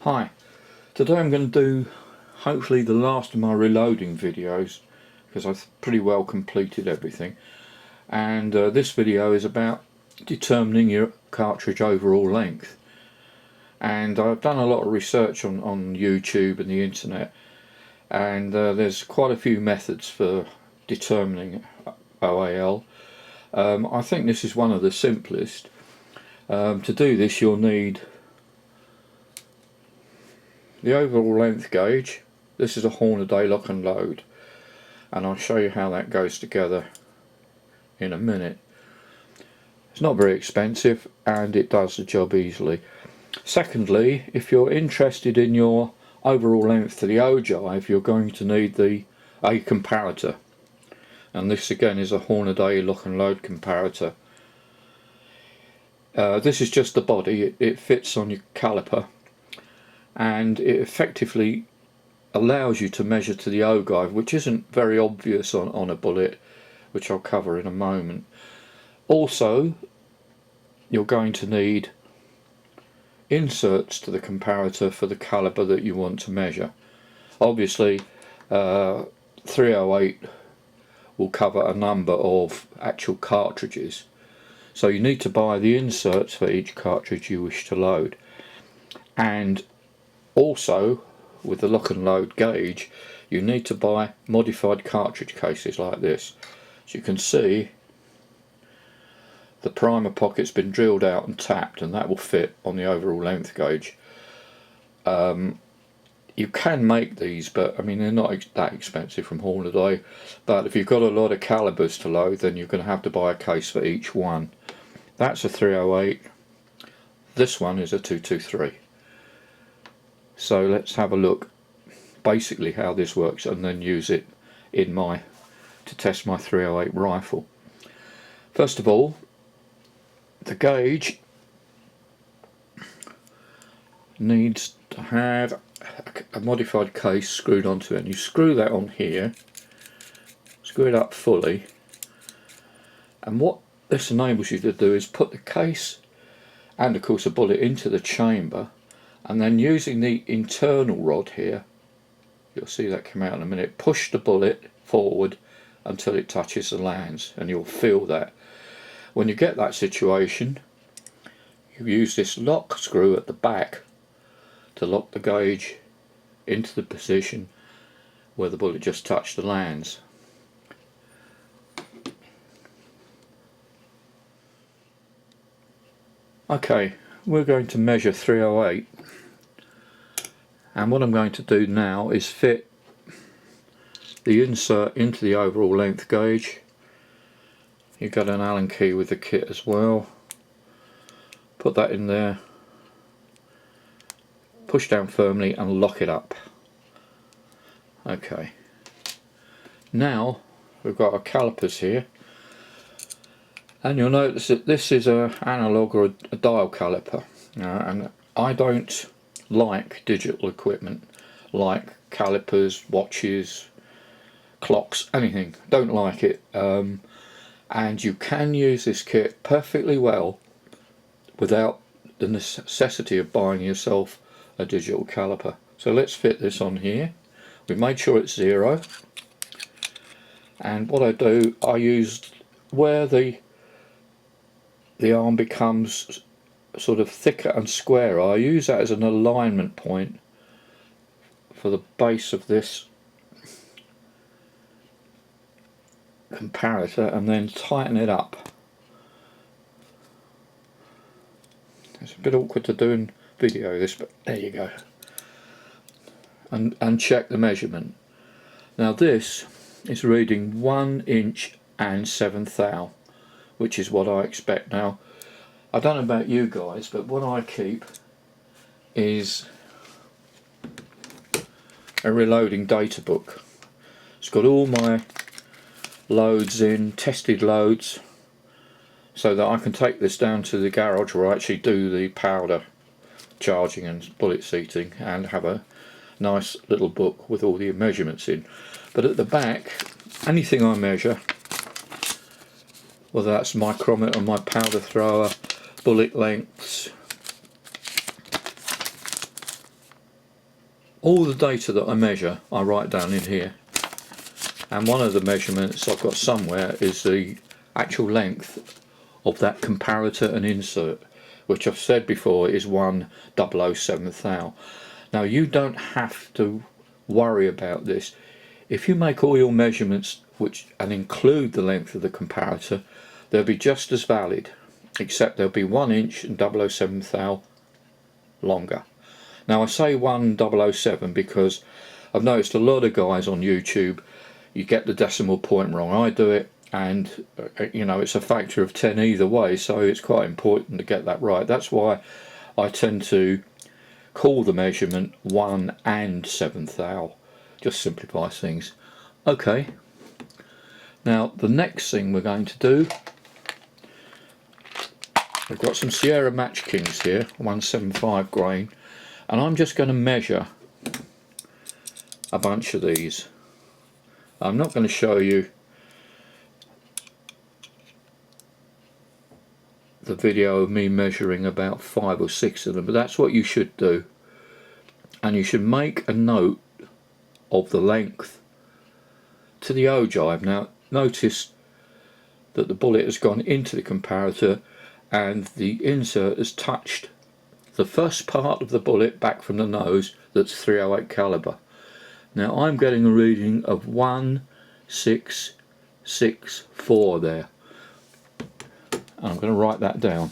Hi, today I'm going to do hopefully the last of my reloading videos because I've pretty well completed everything, and this video is about determining your cartridge overall length. And I've done a lot of research on YouTube and the internet, and there's quite a few methods for determining OAL. I think this is one of the simplest. To do this you'll need the overall length gauge. This is a Hornaday lock and load, and I'll show you how that goes together in a minute. It's not very expensive and it does the job easily. Secondly, if you're interested in your overall length to the Ogive, you're going to need a comparator, and this again is a Hornaday lock and load comparator. This is just the body, it fits on your caliper, and it effectively allows you to measure to the ogive, which isn't very obvious on a bullet, which I'll cover in a moment. Also, you're going to need inserts to the comparator for the caliber that you want to measure. Obviously 308 will cover a number of actual cartridges, so you need to buy the inserts for each cartridge you wish to load. And also, with the lock and load gauge, you need to buy modified cartridge cases like this. As you can see, the primer pocket's been drilled out and tapped, and that will fit on the overall length gauge. You can make these, but I mean they're not that expensive from Hornaday. But if you've got a lot of calibers to load, then you're going to have to buy a case for each one. That's a 308. This one is a 223. So let's have a look basically how this works, and then use it in to test my 308 rifle. First of all, the gauge needs to have a modified case screwed onto it, and you screw that on here, screw it up fully, and what this enables you to do is put the case and of course a bullet into the chamber, and then using the internal rod here, you'll see that come out in a minute, push the bullet forward until it touches the lands, and you'll feel that. When you get that situation, you use this lock screw at the back to lock the gauge into the position where the bullet just touched the lands. Okay, we're going to measure 308, and what I'm going to do now is fit the insert into the overall length gauge. You've got an Allen key with the kit as well. Put that in there, push down firmly and lock it up. Okay, now we've got our calipers here, and you'll notice that this is an analog or a dial caliper, and I don't like digital equipment like calipers, watches, clocks, anything. Don't like it. And you can use this kit perfectly well without the necessity of buying yourself a digital caliper. So let's fit this on here. We've made sure it's 0, and what I do, I use where the arm becomes sort of thicker and squarer, I use that as an alignment point for the base of this comparator, and then tighten it up. It's a bit awkward to do in video this, but there you go. And check the measurement. Now this is reading 1 inch and 7 thou, which is what I expect. Now I don't know about you guys, but what I keep is a reloading data book. It's got all my loads in, tested loads, so that I can take this down to the garage where I actually do the powder charging and bullet seating, and have a nice little book with all the measurements in. But at the back, anything I measure, whether that's micrometer, my powder thrower, bullet lengths, all the data that I measure I write down in here, and one of the measurements I've got somewhere is the actual length of that comparator and insert, which I've said before is 1/007 thou. Now you don't have to worry about this. If you make all your measurements and include the length of the comparator, they'll be just as valid, except they'll be 1 inch and 007 thou longer. Now I say 1/007 because I've noticed a lot of guys on YouTube, you get the decimal point wrong. I do it, and you know, it's a factor of 10 either way, so it's quite important to get that right. That's why I tend to call the measurement 1 and 7 thou. Just simplifies things. Okay, now the next thing we're going to do, we've got some Sierra Match Kings here, 175 grain, and I'm just going to measure a bunch of these. I'm not going to show you the video of me measuring about 5 or 6 of them, but that's what you should do, and you should make a note of the length to the ogive. Now notice that the bullet has gone into the comparator and the insert has touched the first part of the bullet back from the nose, that's 308 caliber. Now I'm getting a reading of 1664 there, and I'm going to write that down.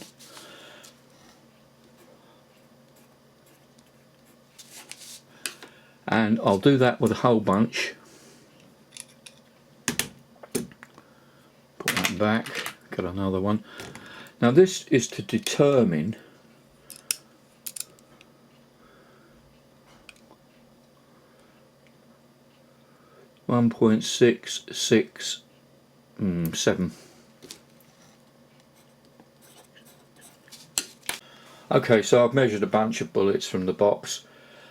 And I'll do that with a whole bunch. Put that back, get another one. Now this is to determine .667. Okay, so I've measured a bunch of bullets from the box,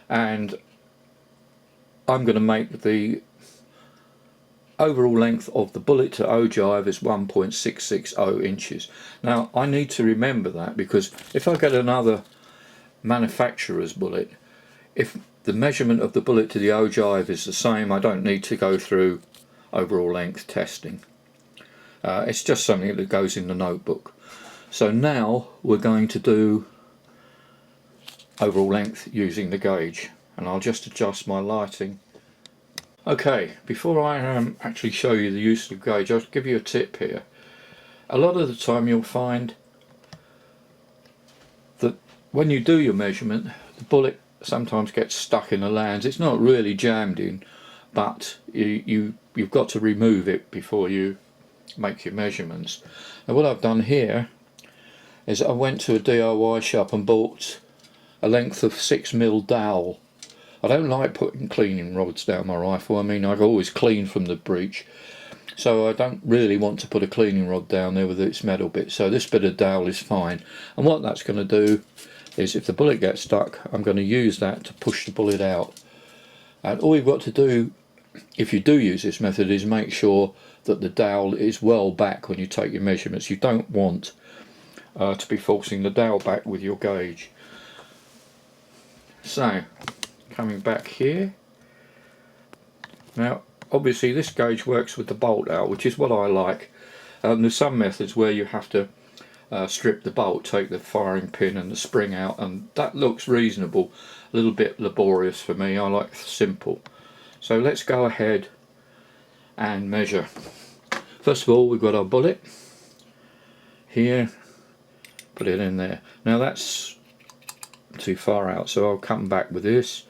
and I'm going to make the overall length of the bullet to ogive is 1.660 inches. Now I need to remember that, because if I get another manufacturer's bullet, if the measurement of the bullet to the ogive is the same, I don't need to go through overall length testing. It's just something that goes in the notebook. So now we're going to do overall length using the gauge, and I'll just adjust my lighting. Okay, before I actually show you the use of the gauge, I'll give you a tip here. A lot of the time you'll find that when you do your measurement, the bullet sometimes gets stuck in the lands. It's not really jammed in, but you've got to remove it before you make your measurements. Now what I've done here is I went to a DIY shop and bought a length of 6mm dowel. I don't like putting cleaning rods down my rifle. I mean, I've always cleaned from the breech, so I don't really want to put a cleaning rod down there with its metal bit, so this bit of dowel is fine. And what that's going to do is, if the bullet gets stuck, I'm going to use that to push the bullet out. And all you've got to do, if you do use this method, is make sure that the dowel is well back when you take your measurements. You don't want to be forcing the dowel back with your gauge. So coming back here, now obviously this gauge works with the bolt out, which is what I like. There's some methods where you have to strip the bolt, take the firing pin and the spring out, and that looks reasonable. A little bit laborious for me. I like simple. So let's go ahead and measure. First of all, we've got our bullet here, put it in there. Now that's too far out, so I'll come back with this.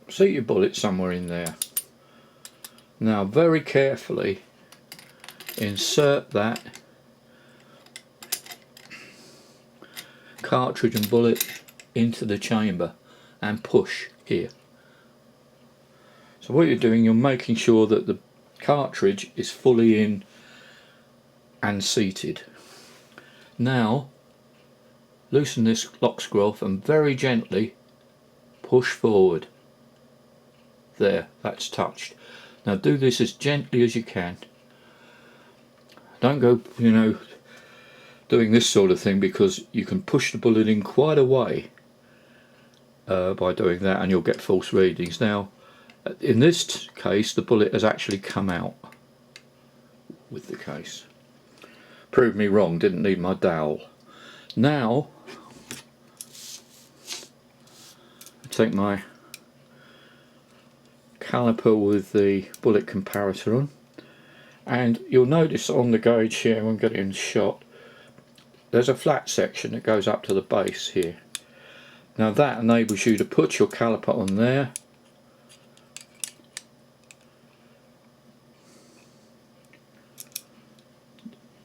Seat your bullet somewhere in there. Now very carefully insert that cartridge and bullet into the chamber and push here. So what you're doing, you're making sure that the cartridge is fully in and seated. Now loosen this lock screw off and very gently push forward. There, that's touched. Now do this as gently as you can. Don't go, you know, doing this sort of thing, because you can push the bullet in quite a way by doing that, and you'll get false readings. Now in this case the bullet has actually come out with the case. Proved me wrong, didn't need my dowel. Now I take my caliper with the bullet comparator on, and you'll notice on the gauge here, when getting shot, there's a flat section that goes up to the base here. Now that enables you to put your caliper on there,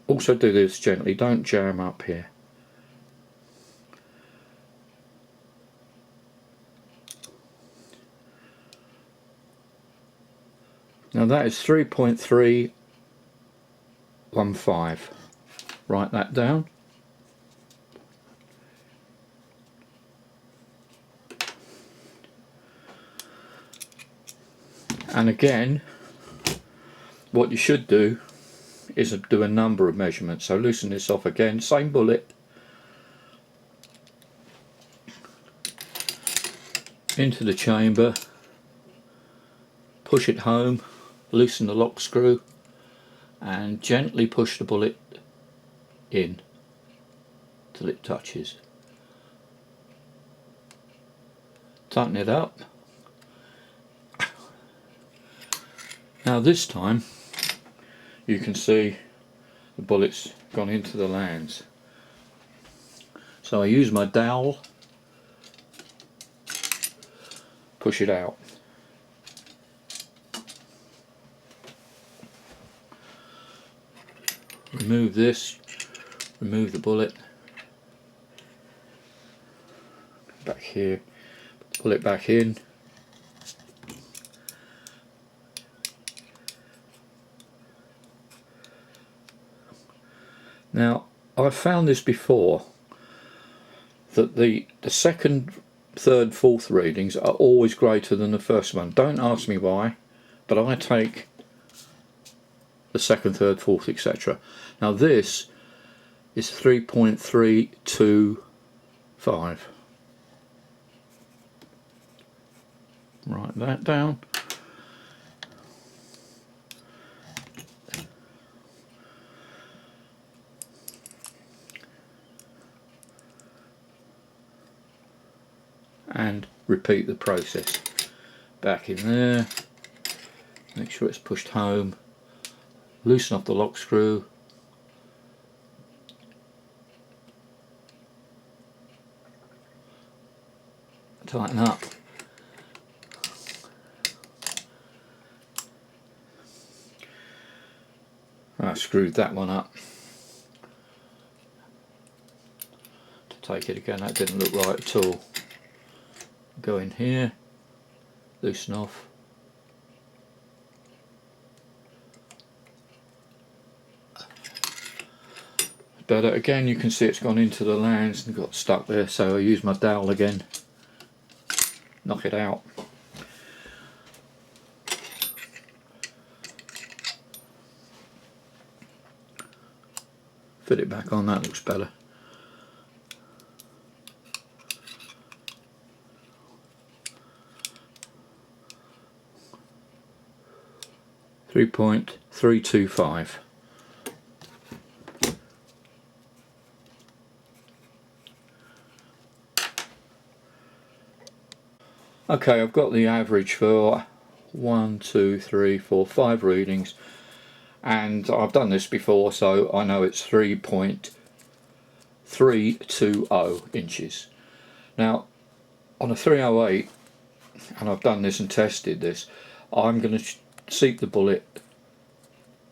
also do this gently, don't jam up here. Now that is 3.315. Write that down. And again, what you should do is do a number of measurements. So loosen this off again, same bullet, into the chamber, push it home, loosen the lock screw and gently push the bullet in till it touches. Tighten it up. Now this time you can see the bullet's gone into the lands. So I use my dowel, push it out. Remove this, remove the bullet, back here, put the bullet back in. Now I've found this before, that the second, third, fourth readings are always greater than the first one. Don't ask me why, but I take the second, third, fourth, etc. Now this is 3.325. Write that down. And repeat the process. Back in there, make sure it's pushed home, loosen off the lock screw, tighten up, I screwed that one up. To take it again, that didn't look right at all. Go in here, loosen off, better. Again you can see it's gone into the lands and got stuck there, so I use my dowel again, knock it out. Fit it back on, that looks better. 3.325. Okay, I've got the average for 1, 2, 3, 4, 5 readings, and I've done this before, so I know it's 3.320 inches. Now on a 308, and I've done this and tested this, I'm going to seat the bullet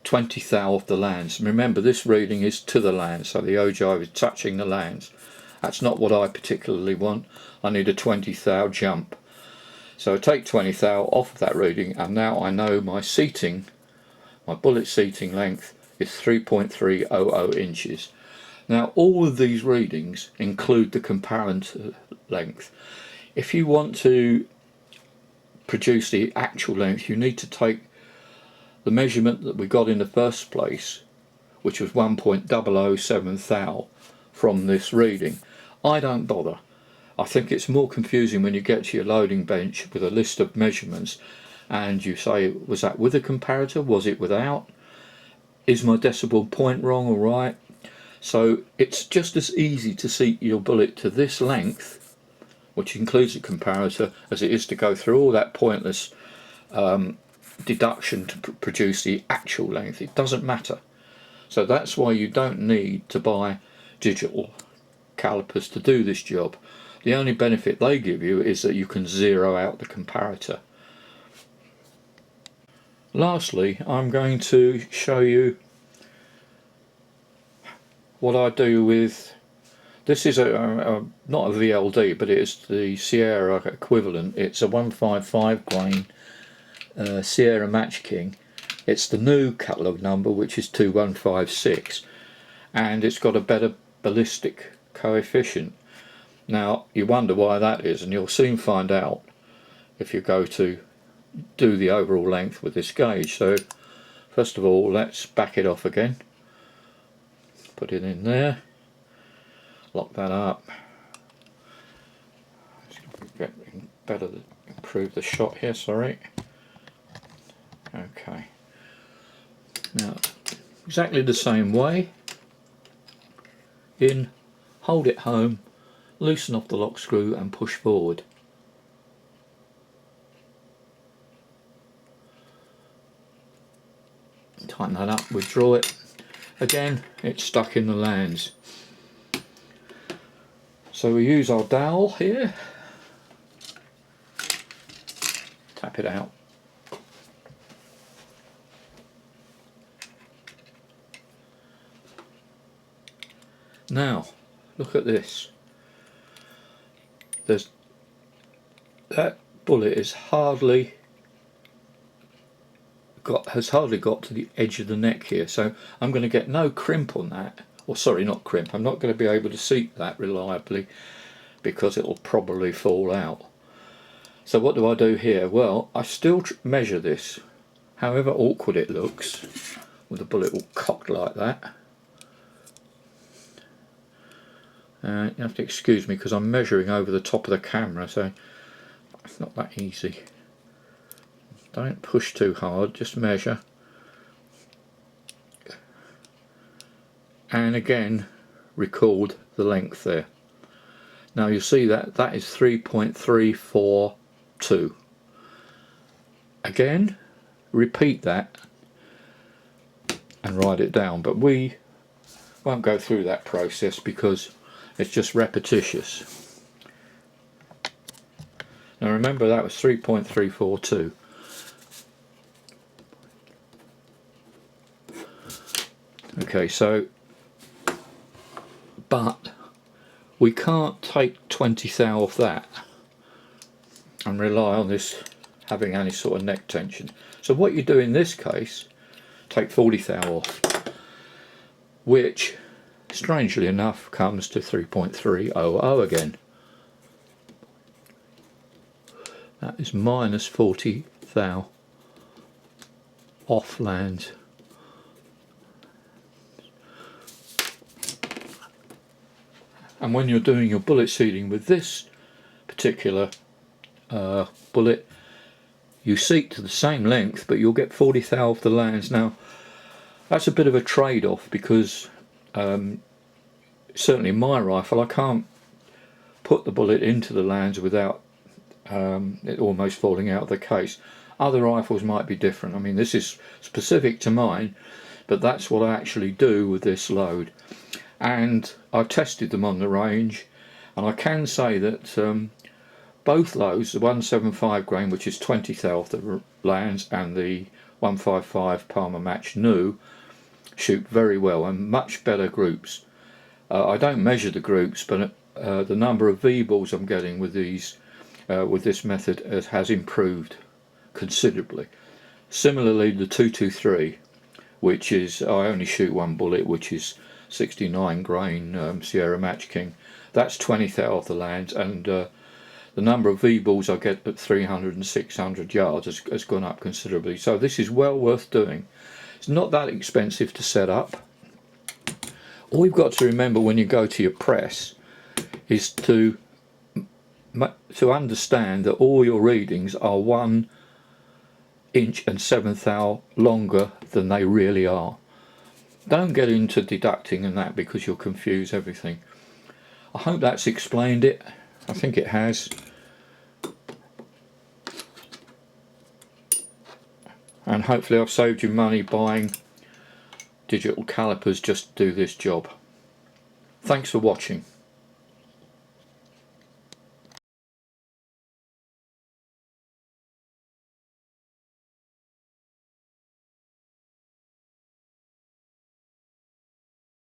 20 thou off the lands. Remember, this reading is to the lands, so the ogive is touching the lands. That's not what I particularly want. I need a 20 thou jump. So I take 20 thou off of that reading, and now I know my seating, my bullet seating length is 3.300 inches. Now all of these readings include the comparator length. If you want to produce the actual length, you need to take the measurement that we got in the first place, which was 1.007 thou from this reading. I don't bother. I think it's more confusing when you get to your loading bench with a list of measurements and you say, was that with a comparator, was it without, is my decimal point wrong or right? So it's just as easy to seat your bullet to this length, which includes a comparator, as it is to go through all that pointless deduction to produce the actual length. It doesn't matter. So that's why you don't need to buy digital calipers to do this job. The only benefit they give you is that you can zero out the comparator. Lastly, I'm going to show you what I do with, this is not a VLD, but it is the Sierra equivalent. It's a 155 grain Sierra Match King. It's the new catalogue number, which is 2156, and it's got a better ballistic coefficient. Now you wonder why that is, and you'll soon find out if you go to do the overall length with this gauge. So first of all, let's back it off again, put it in there, lock that up. Let's get better, improve the shot here, sorry. Okay, now exactly the same way, in, hold it home, loosen off the lock screw and push forward. Tighten that up, withdraw it. Again, it's stuck in the lands. So we use our dowel here, tap it out. Now, look at this. That bullet is has hardly got to the edge of the neck here, so I'm going to get no crimp on that, or sorry, not crimp, I'm not going to be able to seat that reliably because it'll probably fall out. So what do I do here? Well, I still measure this, however awkward it looks with the bullet all cocked like that. You have to excuse me because I'm measuring over the top of the camera, so it's not that easy. Don't push too hard, just measure. And again, record the length there. Now you see that that is 3.342. Again, repeat that and write it down, but we won't go through that process because it's just repetitious. Now remember, that was 3.342. Okay, so, but we can't take 20 thou off that and rely on this having any sort of neck tension. So what you do in this case, take 40 thou off, which strangely enough comes to 3.300 again. That is minus 40 thou off lands. And when you're doing your bullet seating with this particular bullet, you seat to the same length, but you'll get 40 thou off the lands. Now that's a bit of a trade-off because certainly in my rifle I can't put the bullet into the lands without it almost falling out of the case. Other rifles might be different. I mean, this is specific to mine, but that's what I actually do with this load. And I've tested them on the range, and I can say that both loads, the 175 grain, which is 20 thou off the lands, and the 155 Palmer Match new, shoot very well and much better groups. I don't measure the groups, but the number of V balls I'm getting with these with this method has improved considerably. Similarly, the 223, which is, I only shoot one bullet, which is 69 grain Sierra Match King. That's 20 thou off the lands, and the number of V balls I get at 300 and 600 yards has gone up considerably. So this is well worth doing. It's not that expensive to set up. All you've got to remember when you go to your press is to to understand that all your readings are 1 inch and 1/7 thou longer than they really are. Don't get into deducting and that, because you'll confuse everything. I hope that's explained it. I think it has. And hopefully I've saved you money buying digital calipers just to do this job. Thanks for watching.